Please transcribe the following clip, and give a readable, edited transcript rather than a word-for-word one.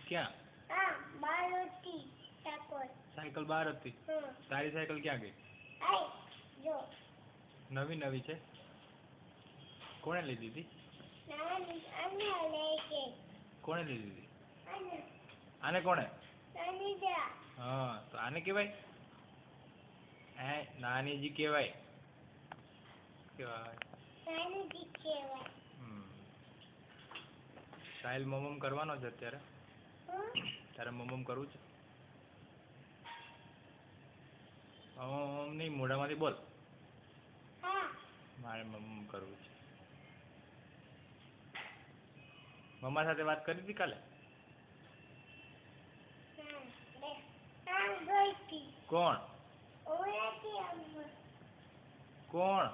ક્યાં? હા, બહાર હતી સાયકલ. સાયકલ બહાર હતી. તારી સાયકલ ક્યાં ગઈ? આય જો. નવી છે? કોણે લીધી હતી? આને લે કે. કોણે લીધી હતી? આને. આને કોણે? નાનીજા. હા, તો આને કહેવાય? નાનીજી કહેવાય. નાનીજી કહેવાય. સાહિલ મમમ કરવાનો છે અત્યારે. તારે મમમ કરવું છે? મમમ નહીં, મોઢામાંથી બોલ. હા. મારે મમમ કરવું છે. મમ્મા સાથે વાત કરી હતી કાલે? હા, ગઈ હતી. કોણ? ઓળખી અમ્મા. કોણ?